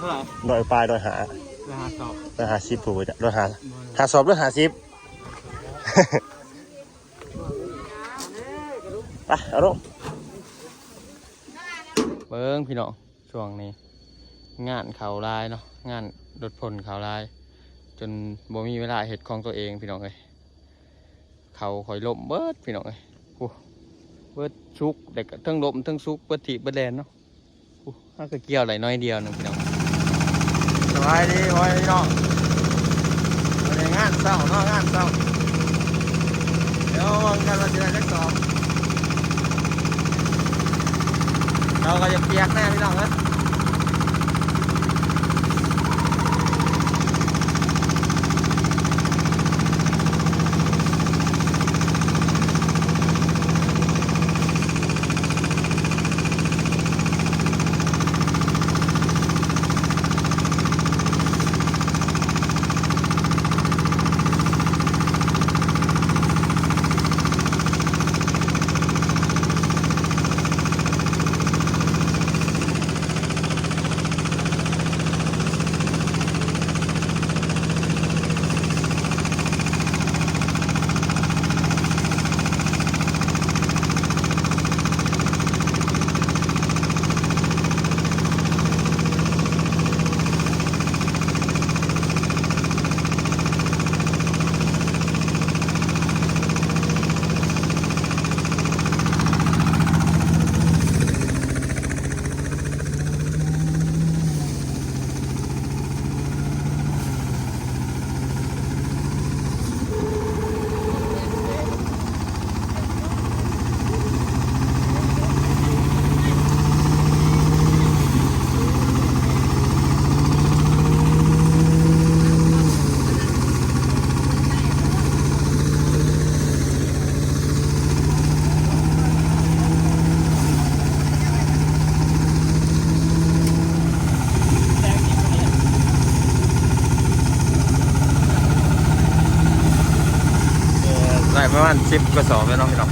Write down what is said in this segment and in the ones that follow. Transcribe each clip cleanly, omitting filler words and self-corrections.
ท่าไหร่ ดอยปลายดอยหา 150 ดอยหา10ผู้จ้ะดอยหาสอบดอยหา10 ไปเอาลงเบิ่งพี่น้องช่วงนี้งานเขาลายเนาะงานรถพลเขาลายจนบ่มีเวลาเฮ็ดของตัวเองพี่น้องเอ้ยเขาคอยล้มเบิดพี่น้องเอ้ยโอ้เบิดชุกเด็กทั้งล้มทั้งชุกเบิดถีบเบิดแลนเนาะโอ้ถ้าก็เกี่ยวไหลน้อยเดียวนึงพี่น้องสบายดีโอ้ยพี่น้องวันนี้งานเศร้าเนาะงานเศร้าเดี๋ยวมองกันเราจะได้จักสอบเราก็จะเปียกแน่พี่น้องเอ้ยประมาณ10 กระสอบแล้วเนาะพี่น้อง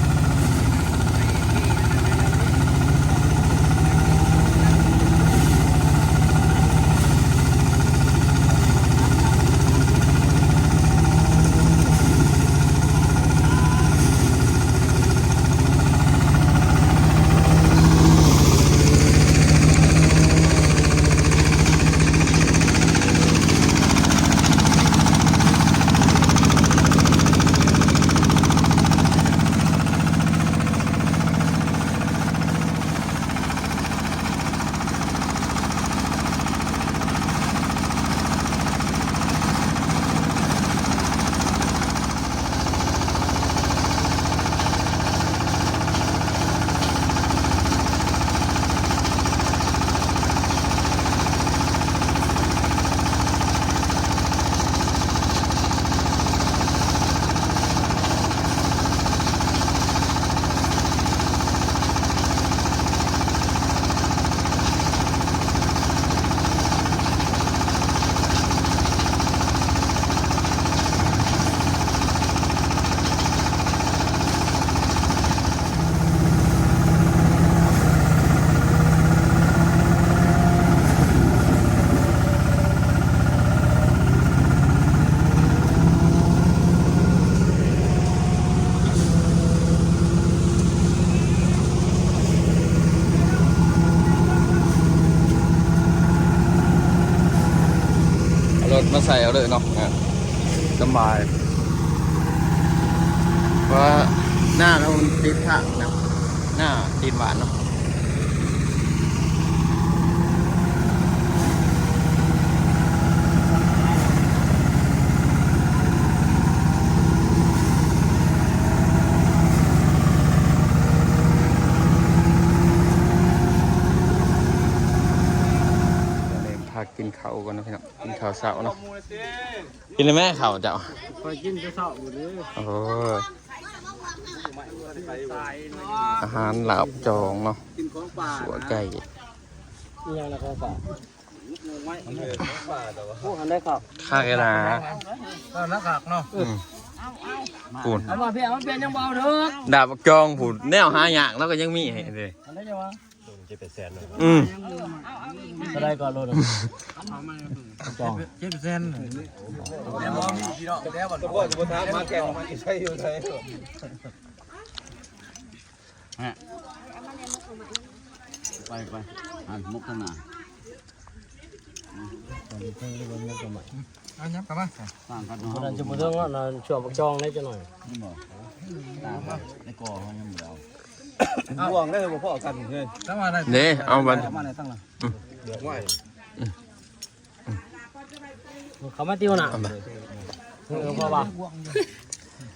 รถมาใส่เอาเลยเนาะสบายเพราะหน้าเราติดทางนะหน้าติดหวานเนาะกินข้าวกันนะพี่น้องกินข้าวเช้าเนาะกินเลยแม่ข้าวเจ้าไปกินเช้าหมดเลยโอ้อาหารหลาบจองเนาะสัวไก่นี่ยังละของป่าผู้หันได้ครับข้าแกนานักขักเนาะปูนเอามาเพียงยังเบาเถอะดาบจองผูดแนวหาอย่างแล้วก็ยังมีเลย 7-8 แสนเนาะ ก็ได้ก่อนโลดจอง 7%แล้วบ่มีพี่น้องแล้วบ่พ่อสิบ่ถามมาแกงมาใช้อยู่ไสไปอ่านมุกข้างหน้าตอนนี้เพิ่งได้มุกกันใหม่ เอายับกลับมา ต่างกันเนาะนั่นจะบ่ต้องว่าช่วงบักจองได้จังหน่อยนี่บ่ในกอเฮายังบ่เอา ห่วงได้บ่พอกันเฮ้ยถ้ามาได้ เด้เอาบัน มาได้ตั้งล่ะ เดี๋ยวไว้ เขามาติ้วน่ะพอบ่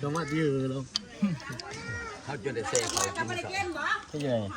ลงมาติ้วลงเขาจนได้เซ่เขากินซะที่ยังไง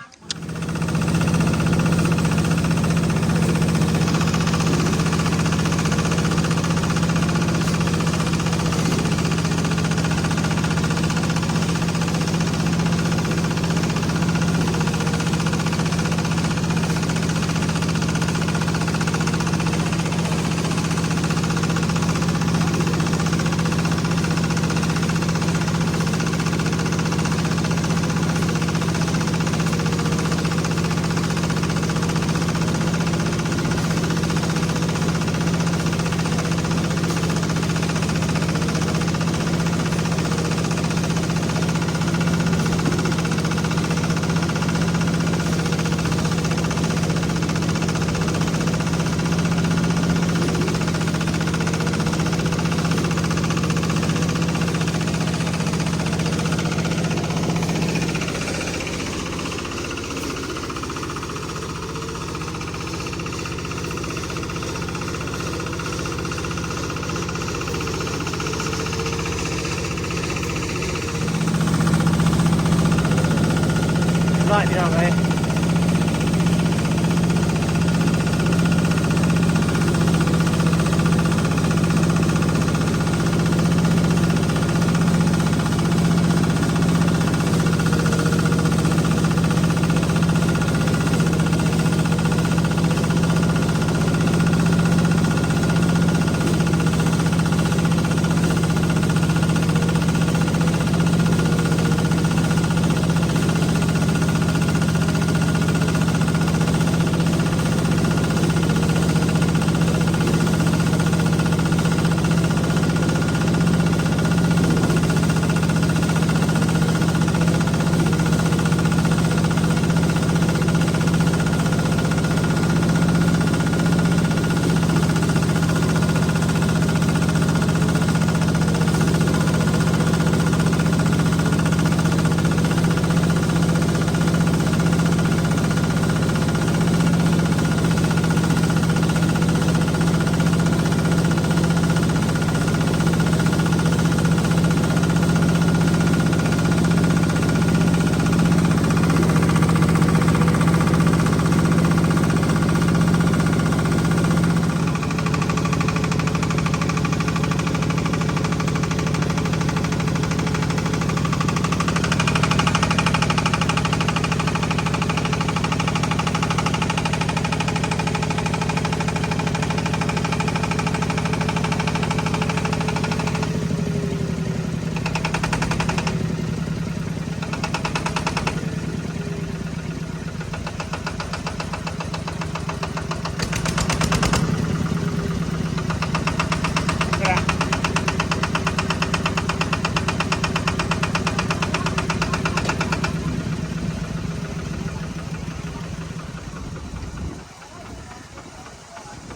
ร้อยพี่น้องเลย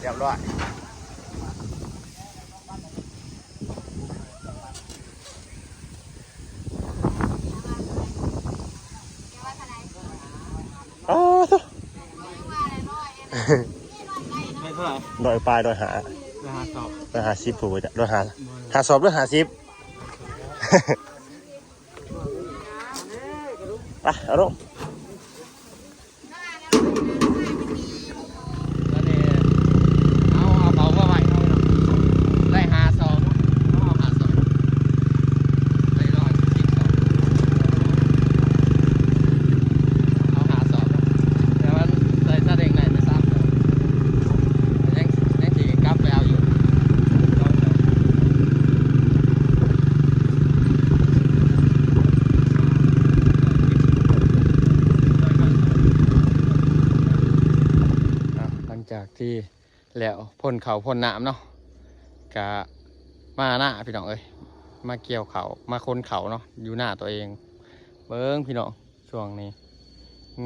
เรียบร้อยอ๋อทุดอยปลายดอยหาดอยหาซิปผูกไว้ดอยหาสอบดอยหาซิปไปเอาลง แล้วพ่นเขาพ่นน้ำเนาะกะมาหน้าพี่น้องเอ้ยมาเกี่ยวเขามาคนเขาเนาะอยู่หน้าตัวเองเบิ้งพี่น้องช่วงนี้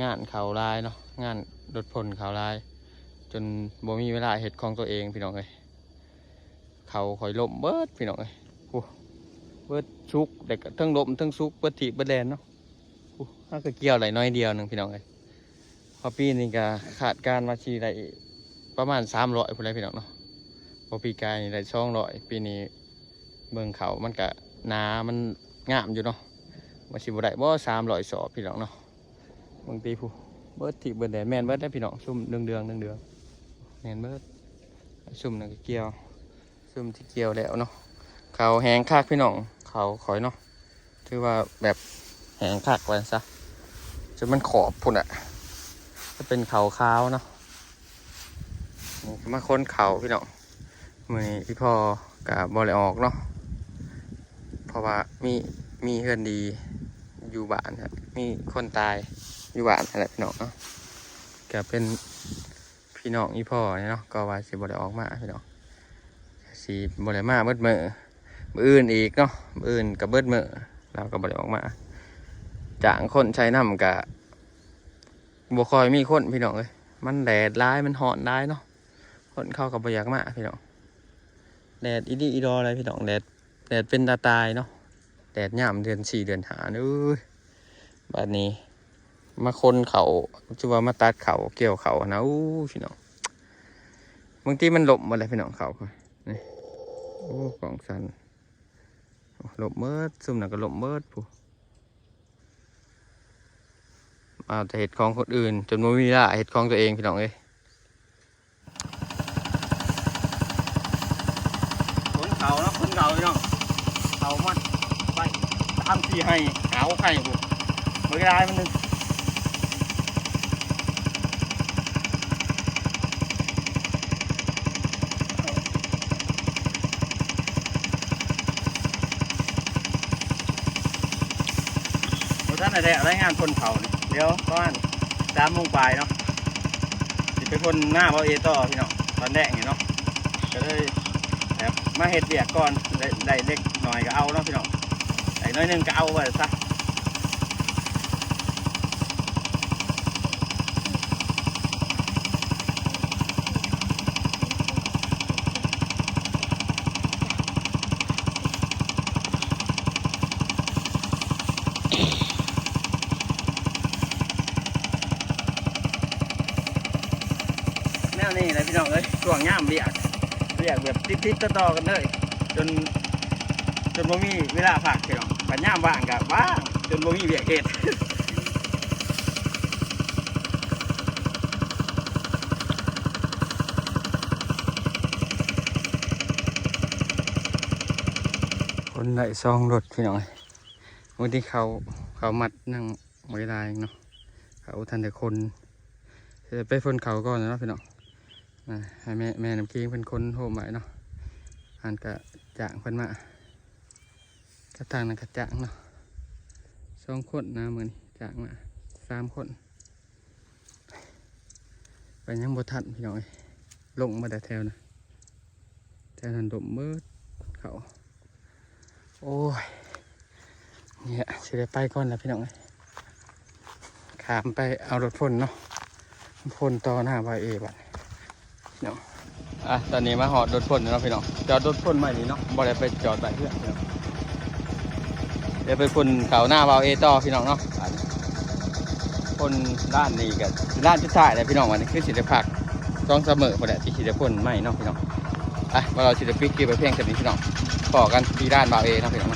งานเขาลายเนาะงานรถพ่นเขาลายจนบ่มีเวลาเห็ดของตัวเองพี่น้องเอ้ยเขาคอยล่มเบิดพี่น้องเอ้ยเบิดชุกเด็กทั้งล่มทั้งชุกเบิดถีบเบิดแดนเนาะถ้าก็เกี่ยวไหลน้อยเดียวหนึ่งพี่น้องเอ้ยพอปีนี้ก็ขาดการมาชีได้ประมาณ300พุ่นเลยพี่น้องเนาะพอปีกายนี่ได้200ปีนี้เบิ่งเขามันก็หนามันงามอยู่เนาะมาชีบ่ได้บ่300 สอบพี่น้องเนาะบางทีผู้เบิดถีบเบิดแดนแม่นเบิดได้พี่น้องซุ่มเดืองแม่นเบิดซุ่มนั่นก็เกี่ยวซุ่มที่เกี่ยวแล้วเนาะเขาแห้งคักพี่น้องเขาขอยเนาะถือว่าแบบแห้งคักไว้ซะจนมันขอบพุ่นอ่ะจะเป็นเขาขาวเนาะมาค้นเขาพี่น้องมือนี้พี่พ่อกับบอลออกเนาะเพราะว่ามีเฮือนดีอยู่บ้านครับมีคนตายอยู่บ้านอะไรพี่น้องเนาะก็เป็นพี่น้องพี่พ่อเนี่ยเนาะก็ว่าสิบอลออกมาพี่น้องสีบอลมาเบิดมืออื่นอีกเนาะอื่นกับเบิดมือเราก็บอลออกมาจ่างคนใช้น้ำกับบัวคอยมีคนพี่น้องเลยมันแดดร้ายมันหอนร้ายเนาะคนเข้ากับบอยากมาพี่น้องแดดอีดีอีดออะไรพี่น้องแดดเป็นตาตายเนาะแดดย่ำเดือน4 เดือน5นู้บัดนี้มาคนเขาจะว่ามาตัดเขาเกี่ยวเขานะพี่น้องบางทีมันหลบมาเลยพี่น้องเขานี่โอ้กล่องสันหลบเมิดซุ่มหนักก็หลบเมิดผู้เอาแต่เห็ดของคนอื่นจนไม่มีละเห็ดของตัวเองพี่น้องเอ้ยคนเขาเนาะคนเขาพี่น้องเขามันไปตามที่ให้เขาให้ผู้เมื่อไรมันนึงท่านอะไรรายงานคนเขาเนี่ยเดี๋ยวประมาณ3 โมงปลายเนาะจะไปคนหน้าเบาเอต่อพี่น้องตอนแรกเนาะก็เลยแบบมาเห็ดเบียกก่อนได้เล็กหน่อยก็เอาเนาะพี่น้องได้น้อยนึงก็เอาไปซะแนวนี้เลยพี่น้องเอ้ยช่วงย่ามเบียกแบบติดต่อกันเลยจนบ่มีเวลาพักพี่น้องกันย่ามว่างกับว่างจนบ่มีเบียกเฮ็ดคนไหลซองรถพี่น้องวันที่เขามัดนั่งเวลาเนาะเขาทันแต่คนจะไปฝนเขาก่อนนะพี่น้องให้แม่น้ำกิ้งเป็นคนโหมใหม่เนาะอันกะจ่างเพิ่นมากระตังนั่นกระจ่างเนาะ2 คนนะมือนี่จ่างมา3 คนไปยังบ่ทันพี่น้องลงมาแต่แถวนะแถวนั้นดมเบิดเขาโอ้ยเนี่ยสิได้ไปก่อนแล้วพี่น้องขามไปเอารถพ่นเนาะพ่นต่อหน้าบายเอบัดเนาะตอนนี้มาหอดรถพ่นเนาะพี่น้องจอดรถพ่นใหม่นี่เนาะบ่ได้ไปจอดไปเพื่อนพี่น้องเดี๋ยวไปพ่นเขาหน้าบายเอต่อพี่น้องเนาะพ่นด้านนี้กับด้านชุดท้ายเลยพี่น้องวันนี้คือสิได้พักต้องเสมอพอแหละที่สิได้พ่นใหม่เนาะพี่น้องมาเราสิได้ปิกเกี่ยวไปเพียงแค่นี้พี่น้องต่อกันที่ด้านบายเอเนาะพี่น้อง